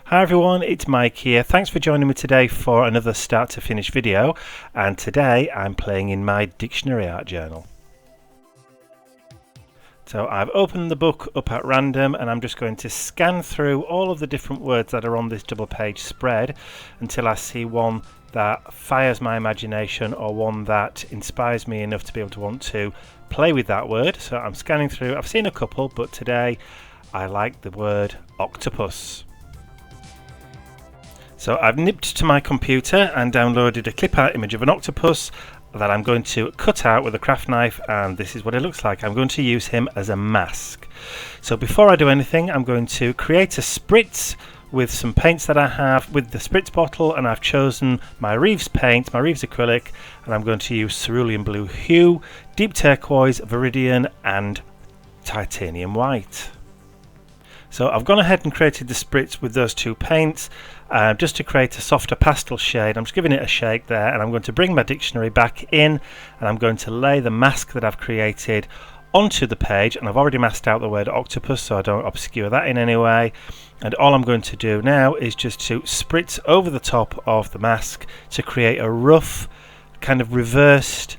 Hi everyone, it's Mike here. Thanks for joining me today for another start to finish video, and today I'm playing in my dictionary art journal. So I've opened the book up at random and I'm just going to scan through all of the different words that are on this double page spread until I see one that fires my imagination or one that inspires me enough to be able to want to play with that word. So I'm scanning through. I've seen a couple, but today I like the word octopus. So I've nipped to my computer and downloaded a clip art image of an octopus that I'm going to cut out with a craft knife, and this is what it looks like. I'm going to use him as a mask. So before I do anything, I'm going to create a spritz with some paints that I have with the spritz bottle, and I've chosen my Reeves paint, my Reeves acrylic, and I'm going to use cerulean blue hue, deep turquoise, viridian and titanium white. So I've gone ahead and created the spritz with those two paints just to create a softer pastel shade. I'm just giving it a shake there, and I'm going to bring my dictionary back in and I'm going to lay the mask that I've created onto the page, and I've already masked out the word octopus so I don't obscure that in any way. And all I'm going to do now is just to spritz over the top of the mask to create a rough kind of reversed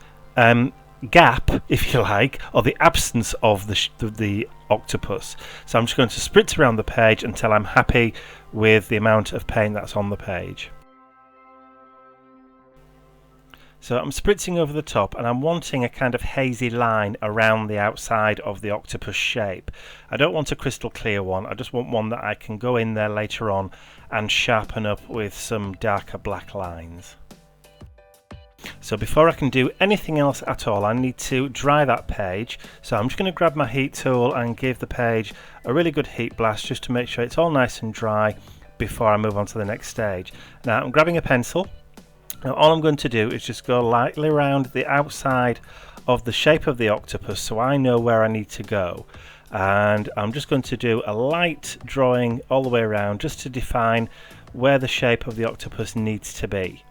gap, if you like, or the absence of the octopus. So I'm just going to spritz around the page until I'm happy with the amount of paint that's on the page. So I'm spritzing over the top and I'm wanting a kind of hazy line around the outside of the octopus shape. I don't want a crystal clear one, I just want one that I can go in there later on and sharpen up with some darker black lines. So before I can do anything else at all, I need to dry that page. So I'm just going to grab my heat tool and give the page a really good heat blast just to make sure it's all nice and dry before I move on to the next stage. Now I'm grabbing a pencil. Now all I'm going to do is just go lightly around the outside of the shape of the octopus so I know where I need to go. And I'm just going to do a light drawing all the way around just to define where the shape of the octopus needs to be.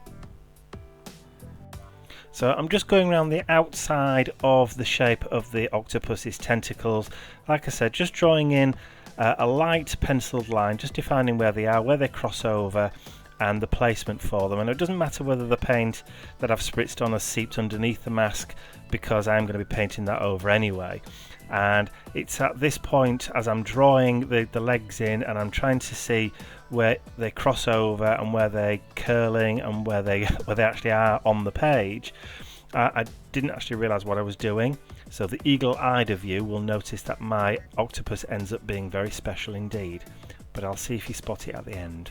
So I'm just going around the outside of the shape of the octopus's tentacles. Like I said, just drawing in a light penciled line, just defining where they are, where they cross over, and the placement for them. And it doesn't matter whether the paint that I've spritzed on has seeped underneath the mask, because I'm going to be painting that over anyway. And it's at this point, as I'm drawing the legs in and I'm trying to see where they cross over and where they're curling and where they actually are on the page, I didn't actually realise what I was doing. So the eagle-eyed of you will notice that my octopus ends up being very special indeed, but I'll see if you spot it at the end.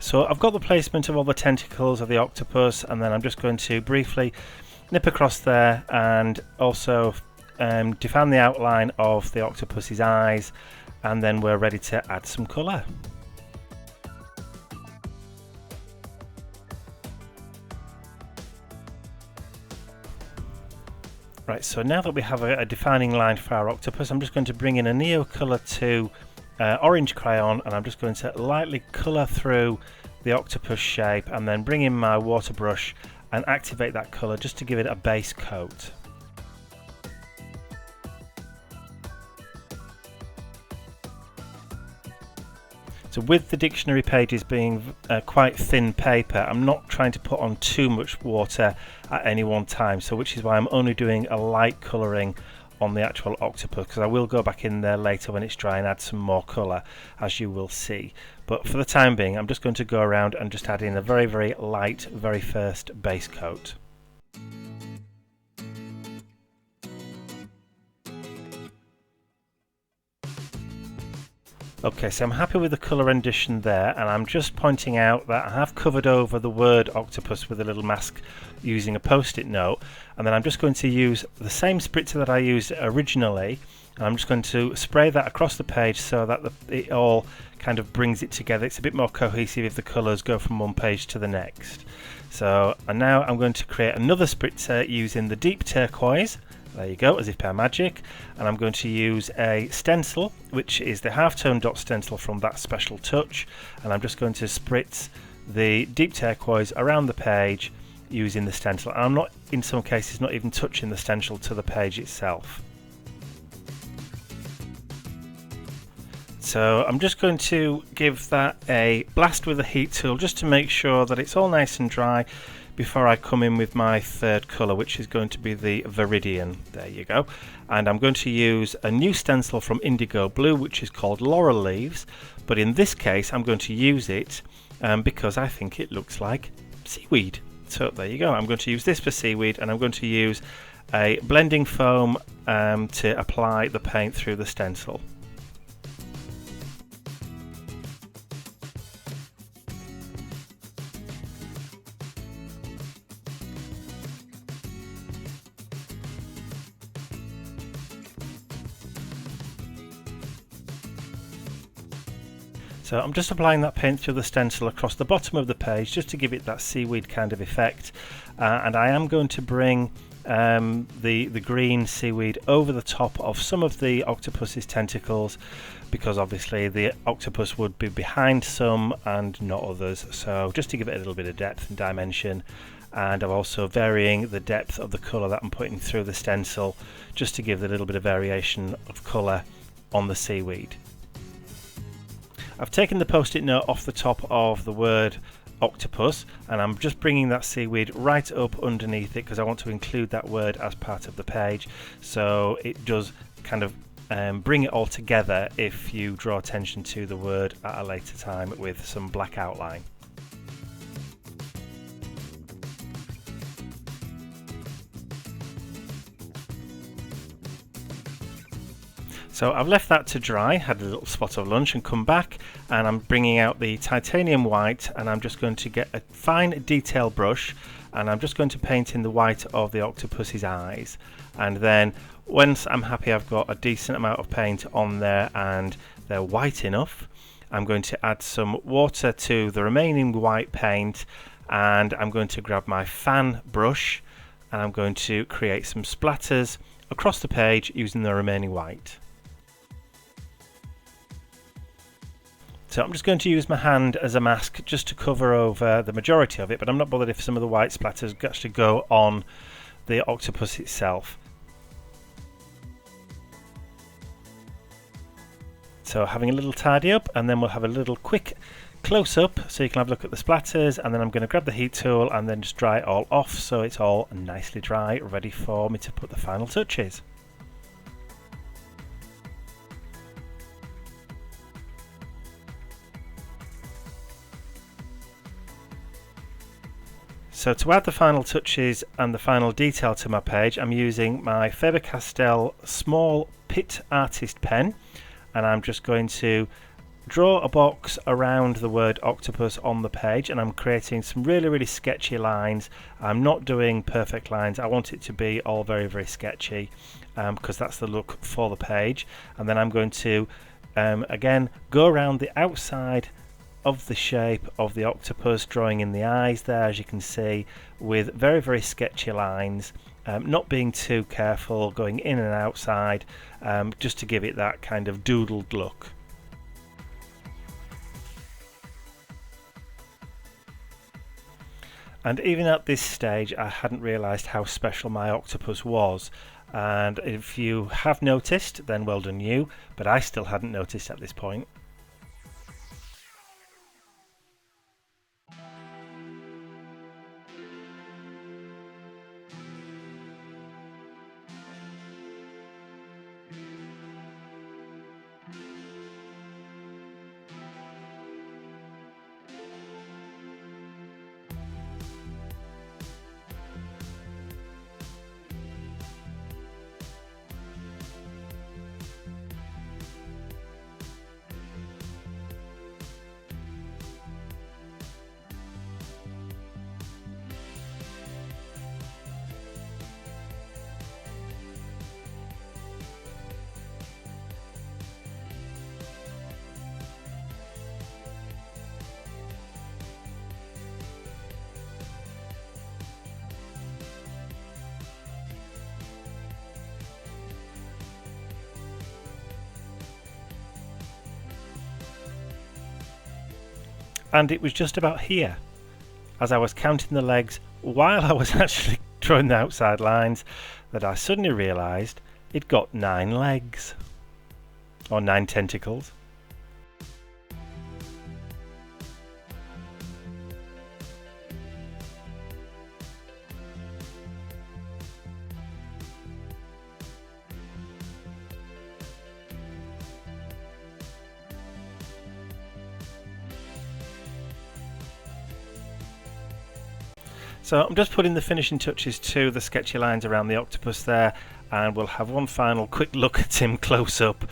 So I've got the placement of all the tentacles of the octopus, and then I'm just going to briefly nip across there and also define the outline of the octopus's eyes, and then we're ready to add some colour. Right, so now that we have a defining line for our octopus, I'm just going to bring in a Neo Colour 2 orange crayon, and I'm just going to lightly colour through the octopus shape and then bring in my water brush and activate that colour just to give it a base coat. So with the dictionary pages being quite thin paper, I'm not trying to put on too much water at any one time, so which is why I'm only doing a light colouring on the actual octopus, because I will go back in there later when it's dry and add some more colour, as you will see. But for the time being, I'm just going to go around and just add in a very, very light, very first base coat. Okay, so I'm happy with the colour rendition there, and I'm just pointing out that I have covered over the word octopus with a little mask using a post-it note, and then I'm just going to use the same spritzer that I used originally, and I'm just going to spray that across the page so that it all kind of brings it together. It's a bit more cohesive if the colours go from one page to the next. So, and now I'm going to create another spritzer using the deep turquoise, There you go, as if by magic. And I'm going to use a stencil, which is the halftone dot stencil from That Special Touch, and I'm just going to spritz the deep turquoise around the page using the stencil. And I'm not, in some cases, not even touching the stencil to the page itself. So I'm just going to give that a blast with a heat tool just to make sure that it's all nice and dry before I come in with my third colour, which is going to be the Viridian. There you go. And I'm going to use a new stencil from Indigo Blue, which is called Laurel Leaves, but in this case I'm going to use it because I think it looks like seaweed. So there you go. I'm going to use this for seaweed, and I'm going to use a blending foam to apply the paint through the stencil. So I'm just applying that paint through the stencil across the bottom of the page just to give it that seaweed kind of effect, and I am going to bring the green seaweed over the top of some of the octopus's tentacles, because obviously the octopus would be behind some and not others, so just to give it a little bit of depth and dimension. And I'm also varying the depth of the colour that I'm putting through the stencil just to give a little bit of variation of colour on the seaweed. I've taken the post-it note off the top of the word octopus, and I'm just bringing that seaweed right up underneath it because I want to include that word as part of the page, so it does kind of bring it all together if you draw attention to the word at a later time with some black outline. So I've left that to dry, had a little spot of lunch, and come back, and I'm bringing out the titanium white, and I'm just going to get a fine detail brush, and I'm just going to paint in the white of the octopus's eyes. And then once I'm happy I've got a decent amount of paint on there and they're white enough, I'm going to add some water to the remaining white paint, and I'm going to grab my fan brush and I'm going to create some splatters across the page using the remaining white. So I'm just going to use my hand as a mask just to cover over the majority of it, but I'm not bothered if some of the white splatters actually go on the octopus itself. So having a little tidy up, and then we'll have a little quick close up so you can have a look at the splatters, and then I'm going to grab the heat tool and then just dry it all off so it's all nicely dry, ready for me to put the final touches. So to add the final touches and the final detail to my page, I'm using my Faber-Castell small Pit Artist pen, and I'm just going to draw a box around the word octopus on the page, and I'm creating some really sketchy lines. I'm not doing perfect lines, I want it to be all very sketchy because that's the look for the page. And then I'm going to again go around the outside of the shape of the octopus, drawing in the eyes there, as you can see, with very sketchy lines, not being too careful, going in and outside, just to give it that kind of doodled look. And even at this stage I hadn't realised how special my octopus was, and if you have noticed, then well done you, but I still hadn't noticed at this point. and it was just about here, as I was counting the legs while I was actually drawing the outside lines, that I suddenly realised it got 9 legs, or 9 tentacles. So I'm just putting the finishing touches to the sketchy lines around the octopus there, and we'll have one final quick look at him close up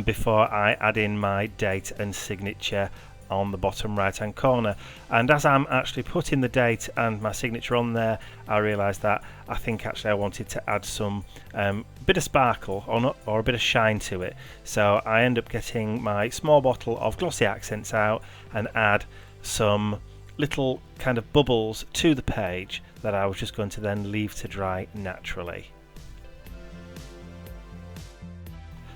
before I add in my date and signature on the bottom right hand corner. And as I'm actually putting the date and my signature on there, I realised that I think actually I wanted to add some bit of sparkle or a bit of shine to it. So I end up getting my small bottle of glossy accents out and add some little kind of bubbles to the page that I was just going to then leave to dry naturally.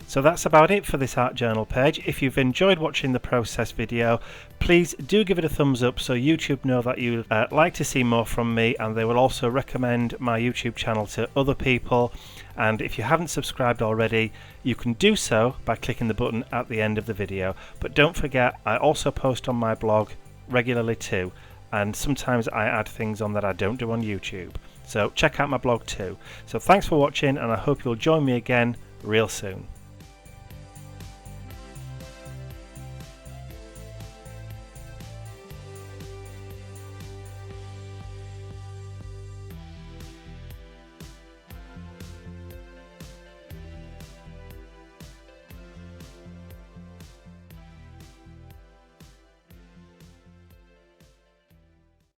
So that's about it for this art journal page. If you've enjoyed watching the process video, please do give it a thumbs up so YouTube know that you like to see more from me, and they will also recommend my YouTube channel to other people. And if you haven't subscribed already, you can do so by clicking the button at the end of the video. But don't forget, I also post on my blog regularly too, and sometimes I add things on that I don't do on YouTube, so check out my blog too. So thanks for watching, and I hope you'll join me again real soon.